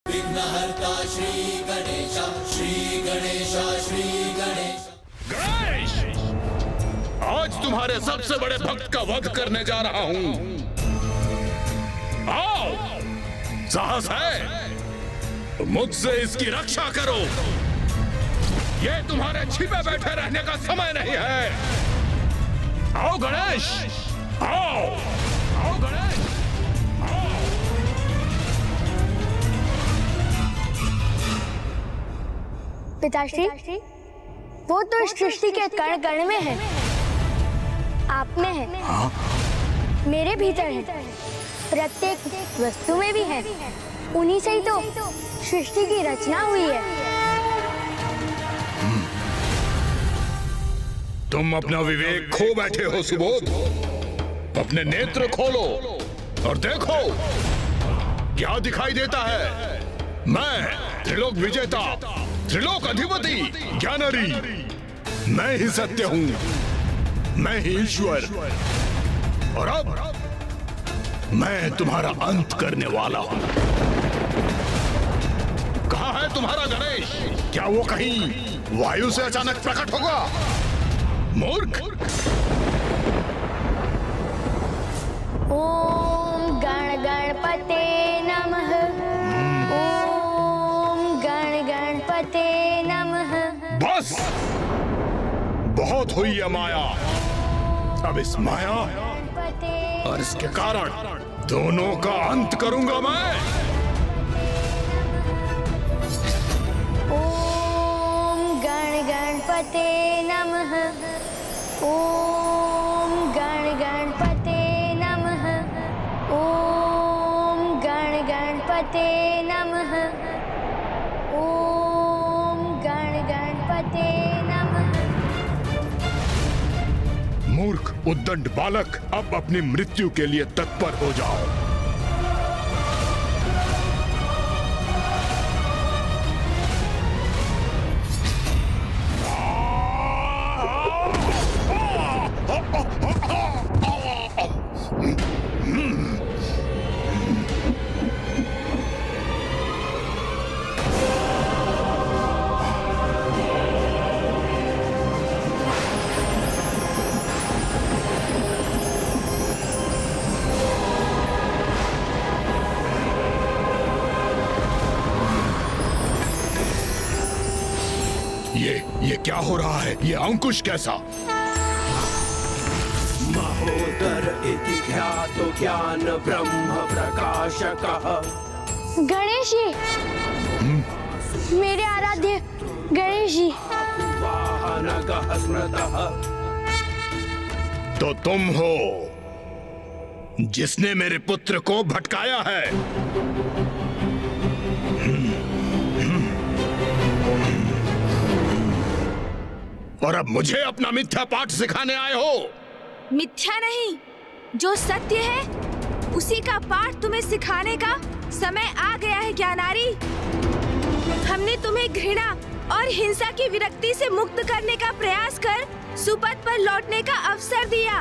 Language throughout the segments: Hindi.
विघ्नहर्ता श्री गणेश, श्री गणेश, श्री गणेश। गणेश, आज तुम्हारे सबसे बड़े भक्त का वध करने जा रहा हूं। आओ, साहस है तो मुझसे इसकी रक्षा करो। ये तुम्हारे छिपे बैठे रहने का समय नहीं है। आओ गणेश, आओ, आओ गणेश, आओ। पिताश्री, वो तो इस सृष्टि के कण कण में है, आप में है। हाँ? मेरे भीतर है, प्रत्येक वस्तु में भी है। उन्हीं से ही तो सृष्टि की रचना हुई है। तुम अपना विवेक खो बैठे हो सुबोध। अपने नेत्र खोलो और देखो क्या दिखाई देता है। मैं त्रिलोक विजेता, त्रिलोक अधिपति ज्ञानरी, मैं ही सत्य हूं, मैं ही ईश्वर। और अब मैं तुम्हारा अंत करने वाला हूं। कहाँ है तुम्हारा गणेश? क्या वो कहीं वायु से अचानक प्रकट होगा? मूर्ख! ओम गण गणपते नमः। ओम गण गणपते नमः। बस, बहुत हुई है माया। अब इस माया और इसके कारण दोनों का अंत करूंगा मैं। ओम गण गणपते नमः। ओम गण गणपते नमः। ओम गण गणपते नमः। ओम गण गणपते नमः। मूर्ख उद्दंड बालक, अब अपनी मृत्यु के लिए तत्पर हो जाओ। ये क्या हो रहा है? ये अंकुश कैसा? महोदर इति ख्यातो ज्ञान ब्रह्म प्रकाशकः। गणेश जी, मेरे आराध्य गणेश जी। वाहनगः स्मृतः। तो तुम हो जिसने मेरे पुत्र को भटकाया है। और अब मुझे अपना मिथ्या पाठ सिखाने आए हो? मिथ्या नहीं, जो सत्य है उसी का पाठ तुम्हें सिखाने का समय आ गया है ज्ञानारी। हमने तुम्हें घृणा और हिंसा की विरक्ति से मुक्त करने का प्रयास कर सुपथ पर लौटने का अवसर दिया।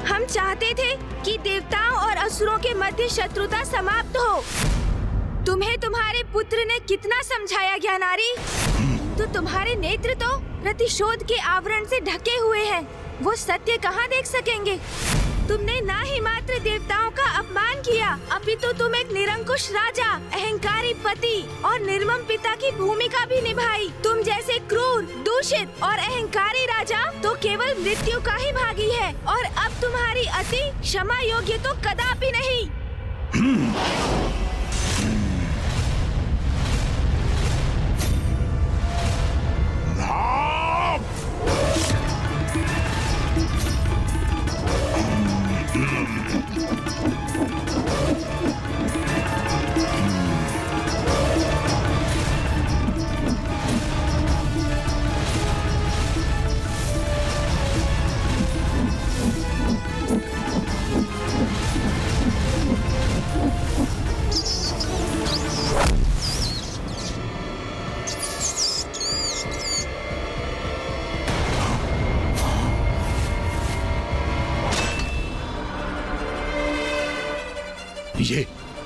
हम चाहते थे कि देवताओं और असुरों के मध्य शत्रुता समाप्त हो। तुम्हें तुम्हारे पुत्र ने कितना समझाया ज्ञानारी, तो तुम्हारे नेत्र तो प्रतिशोध के आवरण से ढके हुए हैं। वो सत्य कहाँ देख सकेंगे? तुमने ना ही मात्र देवताओं का अपमान किया, अपितु तुम एक निरंकुश राजा, अहंकारी पति और निर्मम पिता की भूमिका भी निभाई। तुम जैसे क्रूर, दूषित और अहंकारी राजा तो केवल मृत्यु का ही भागी है, और अब तुम्हारी अति क्षमा योग्य तो कदापि नहीं।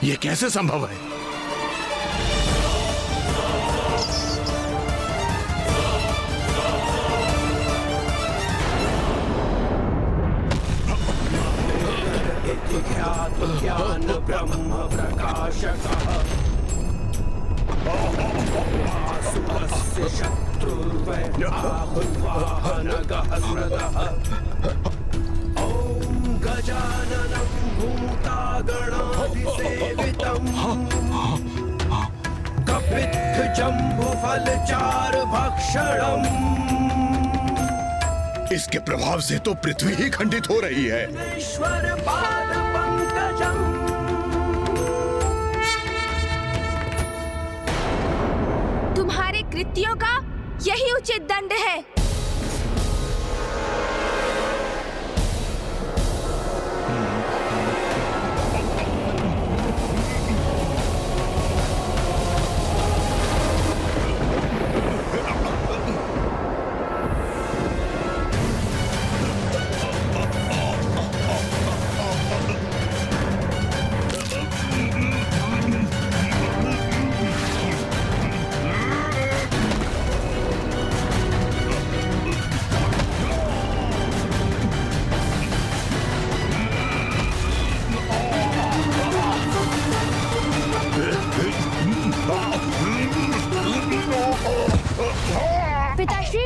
ये कैसे संभव है? विख्यात ज्ञान ब्रह्म प्रकाशकः वासुदेवस्य शत्रुर्वैराहुर्वाहनगः स्मृतः ॐ गजाननं भूतागणाधिसेवितम् कपित्थजम्बुफलचारुभक्षणम् इसके प्रभाव से तो पृथ्वी ही खंडित हो रही है। ईश्वर पाद पंकजम् तुम्हारे कृत्यों का यही उचित दंड है। पिताश्री,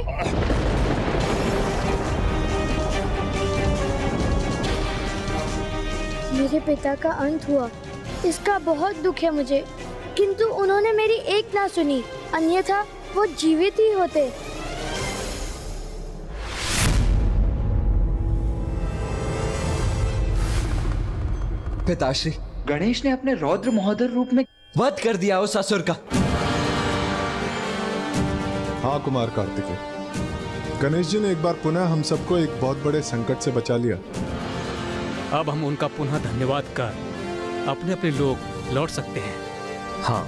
मेरे पिता का अंत हुआ, इसका बहुत दुख है मुझे। किंतु उन्होंने मेरी एक ना सुनी, अन्यथा वो जीवित ही होते। पिताश्री, गणेश ने अपने रौद्र महोदर रूप में वध कर दिया उस असुर का। हाँ कुमार कार्तिकेय, गणेश जी ने एक बार पुनः हम सबको एक बहुत बड़े संकट से बचा लिया। अब हम उनका पुनः धन्यवाद कर अपने अपने लोग लौट सकते हैं। हाँ,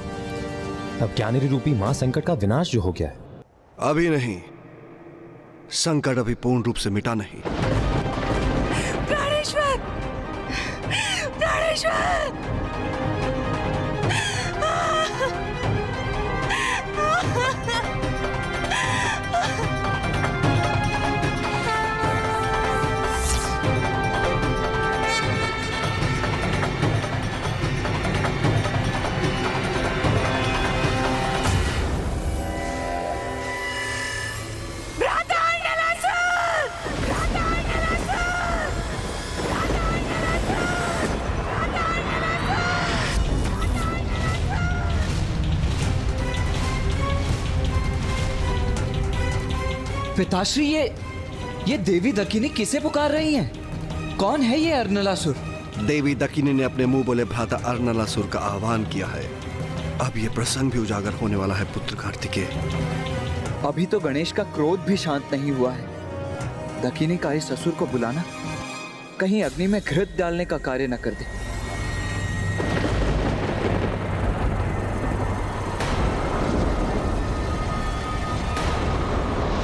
अब ज्ञानेरी रूपी मां संकट का विनाश जो हो गया है। अभी नहीं, संकट अभी पूर्ण रूप से मिटा नहीं। प्राणेश्वर! प्राणेश्वर! पिताश्री, ये देवी दकिनी किसे पुकार रही हैं? कौन है ये अर्नलासुर? देवी दकिनी ने अपने मुंह बोले भ्राता अर्नलासुर का आह्वान किया है। अब ये प्रसंग भी उजागर होने वाला है पुत्र कार्तिकेय। अभी तो गणेश का क्रोध भी शांत नहीं हुआ है। दकिनी का इस असुर को बुलाना कहीं अग्नि में घृत डालने का कार्य न कर दे।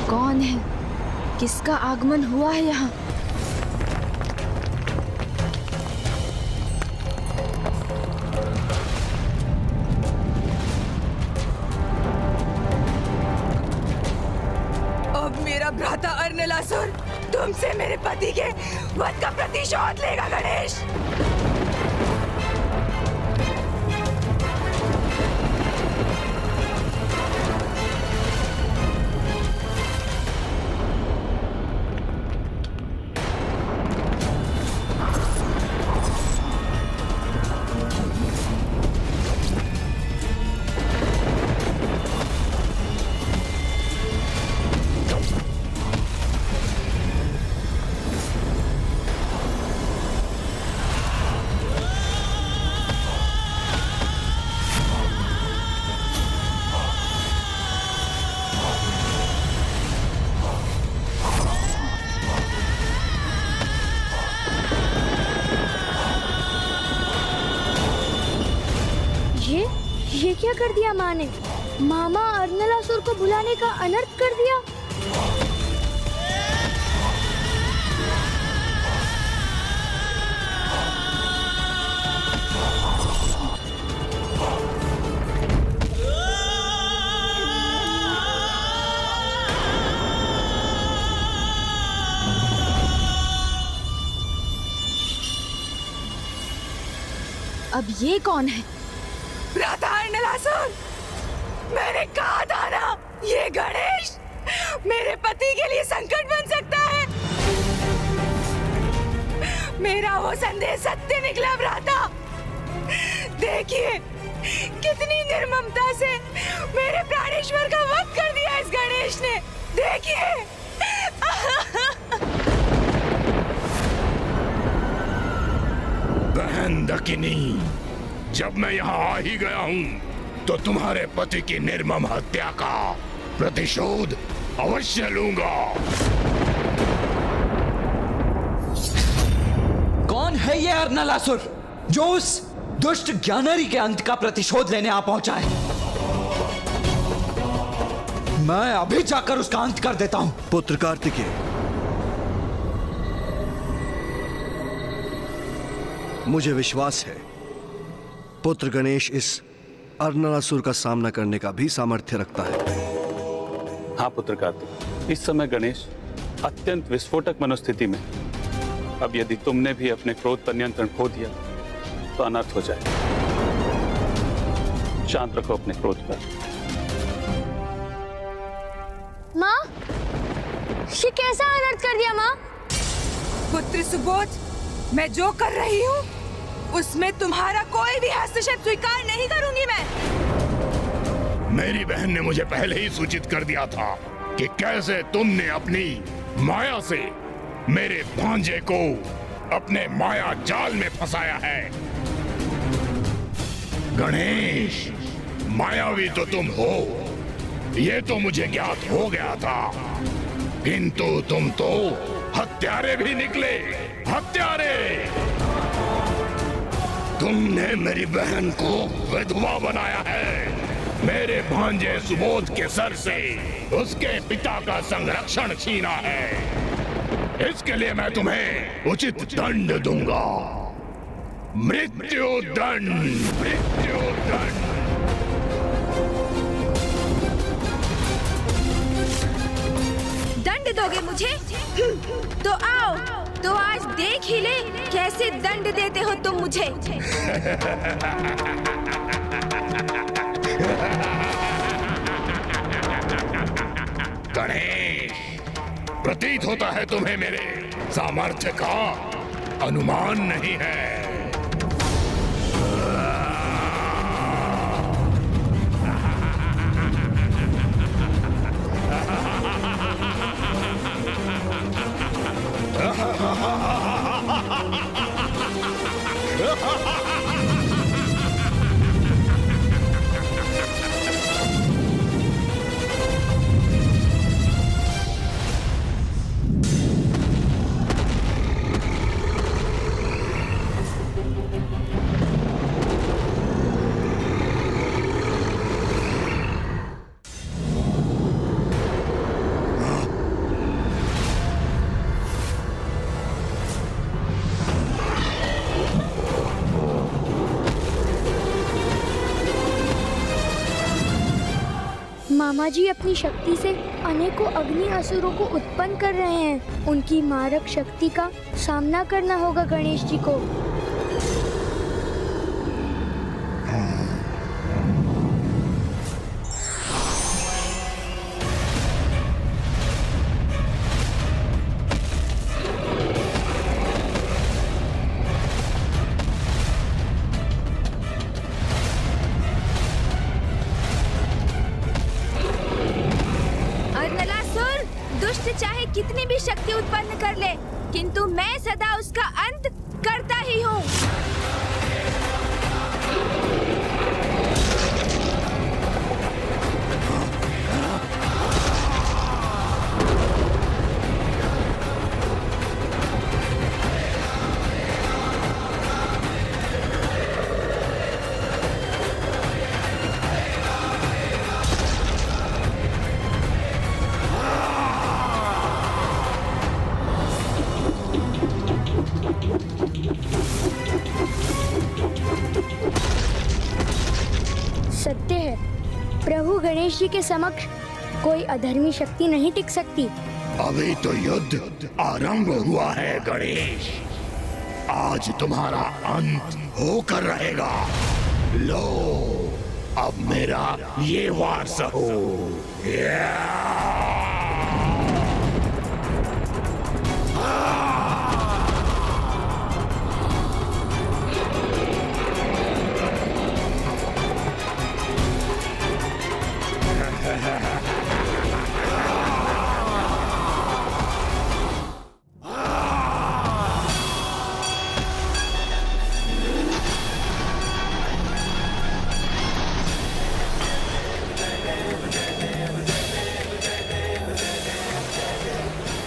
कौन है? किसका आगमन हुआ है यहाँ? अब मेरा भ्राता अर्नलासुर तुमसे मेरे पति के वध का प्रतिशोध लेगा गणेश। ये क्या कर दिया माँ ने? मामा अर्नलासुर को बुलाने का अनर्थ कर दिया। अब ये कौन है? भ्राता अर्नलासुर, मैंने कहा था ना, ये गणेश मेरे पति के लिए संकट बन सकता है। मेरा वो संदेश सत्य निकला भ्राता। देखिए कितनी निर्ममता से मेरे प्राणेश्वर का वध कर दिया इस गणेश ने। देखिए बहन दकिनी, जब मैं यहाँ आ ही गया हूँ तो तुम्हारे पति की निर्मम हत्या का प्रतिशोध अवश्य लूंगा। कौन है ये अर्नलासुर जो उस दुष्ट ज्ञानरी के अंत का प्रतिशोध लेने आ पहुंचा है? मैं अभी जाकर उसका अंत कर देता हूं। पुत्र कार्तिकेय, मुझे विश्वास है पुत्र गणेश इस अर्नलासुर का सामना करने का भी सामर्थ्य रखता है। हाँ पुत्र कार्तिक, इस समय गणेश अत्यंत विस्फोटक मनोस्थिति में। अब यदि तुमने भी अपने क्रोध पर नियंत्रण खो दिया तो अनर्थ हो जाए। शांत रखो अपने क्रोध पर। माँ, ये कैसा अनर्थ कर दिया माँ? पुत्र सुबोध, मैं जो कर रही हूँ उसमें तुम्हारा कोई भी हस्तक्षेप स्वीकार नहीं करूंगी मैं। मेरी बहन ने मुझे पहले ही सूचित कर दिया था कि कैसे तुमने अपनी माया से मेरे भांजे को अपने माया जाल में फंसाया है। गणेश, मायावी तो तुम हो, ये तो मुझे ज्ञात हो गया था, किंतु तुम तो हत्यारे भी निकले। हत्यारे! तुमने मेरी बहन को विधवा बनाया है। मेरे भांजे सुबोध के सर से उसके पिता का संरक्षण छीना है। इसके लिए मैं तुम्हें उचित दंड दूंगा। मृत्यु दंड। मृत्यु दंड। दंड दोगे मुझे? तो आओ, तो आज देख ही ले कैसे दंड देते हो तुम मुझे। गणेश, प्रतीत होता है तुम्हें मेरे सामर्थ्य का अनुमान नहीं है। मामा जी अपनी शक्ति से अनेकों अग्नि असुरों को उत्पन्न कर रहे हैं। उनकी मारक शक्ति का सामना करना होगा गणेश जी को। चाहे कितनी भी शक्ति उत्पन्न कर ले, किंतु मैं सदा उसका अंत करता ही हूँ। सत्य है, प्रभु गणेश जी के समक्ष कोई अधर्मी शक्ति नहीं टिक सकती। अभी तो युद्ध आरंभ हुआ है गणेश। आज तुम्हारा अंत होकर रहेगा। लो, अब मेरा ये वार सहो।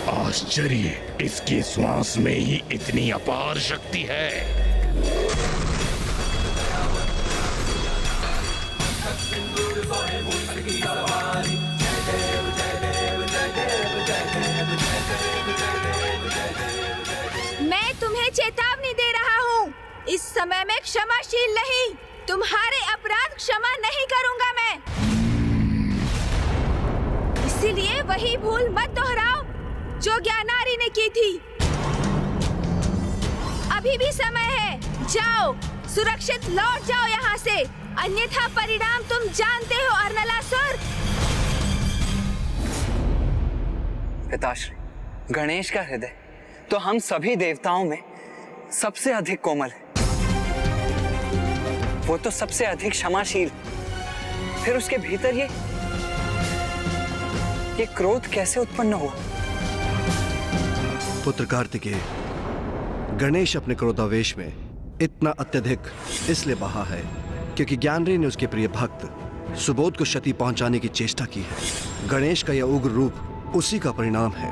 आश्चर्य, इसकी श्वास में ही इतनी अपार शक्ति है। मैं तुम्हें चेतावनी दे रहा हूँ, इस समय मैं क्षमाशील नहीं। तुम्हारे अपराध क्षमा नहीं करूँगा मैं। इसीलिए वही भूल मत दोहराओ जो ज्ञानारी ने की थी। अभी भी समय है, जाओ, सुरक्षित लौट जाओ यहाँ से, अन्यथा परिणाम तुम जानते हो अर्नलासुर। पिताश्री, गणेश का हृदय तो हम सभी देवताओं में सबसे अधिक कोमल है। वो तो सबसे अधिक क्षमाशील, फिर उसके भीतर ये क्रोध कैसे उत्पन्न हुआ? पुत्र कार्तिकेय, गणेश अपने क्रोधावेश में इतना अत्यधिक इसलिए बहा है क्योंकि ज्ञानरी ने उसके प्रिय भक्त सुबोध को क्षति पहुंचाने की चेष्टा की है। गणेश का यह उग्र रूप उसी का परिणाम है।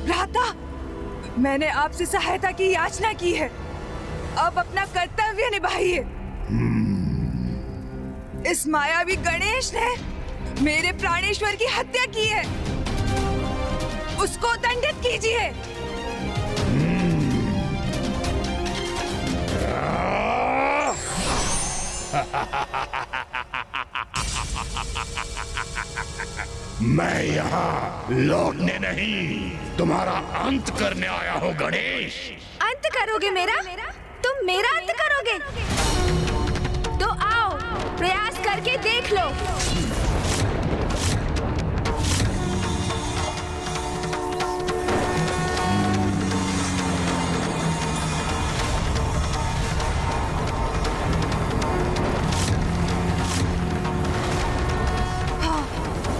भ्राता, मैंने आपसे सहायता की याचना की है, अब अपना कर्तव्य निभाइए। इस मायावी गणेश ने मेरे प्राणेश्वर की हत्या की है, उसको दंडित कीजिए। मैं यहाँ लौटने नहीं, तुम्हारा अंत करने आया हूँ गणेश। अंत करोगे मेरा? तुम मेरा अंत करोगे? तो आओ, प्रयास करके देख लो।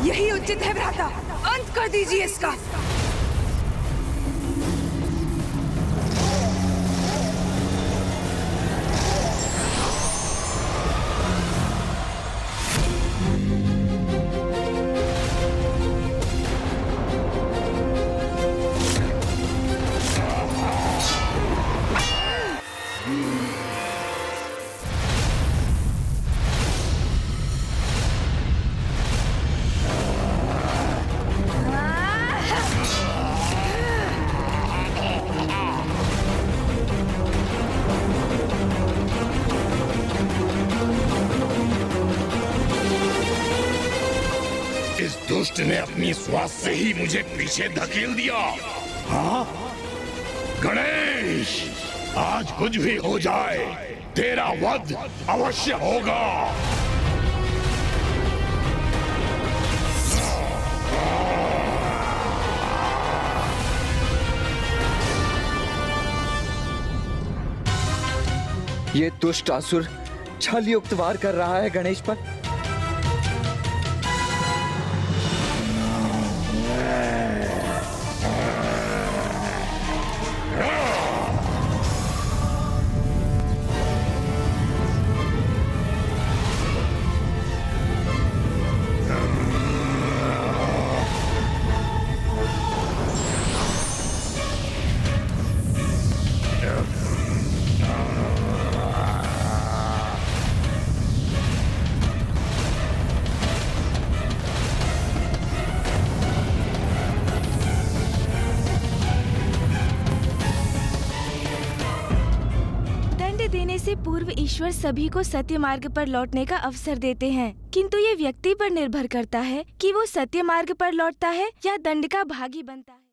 यही उचित है भ्राता, अंत कर दीजिए इसका। इस दुष्ट ने अपनी श्वास से ही मुझे पीछे धकेल दिया। हाँ? गणेश, आज कुछ भी हो जाए, तेरा वध अवश्य होगा। ये दुष्ट असुर छल युक्त वार कर रहा है गणेश पर। दंड देने से पूर्व ईश्वर सभी को सत्य मार्ग पर लौटने का अवसर देते हैं, किंतु ये व्यक्ति पर निर्भर करता है कि वो सत्य मार्ग पर लौटता है या दंड का भागी बनता है।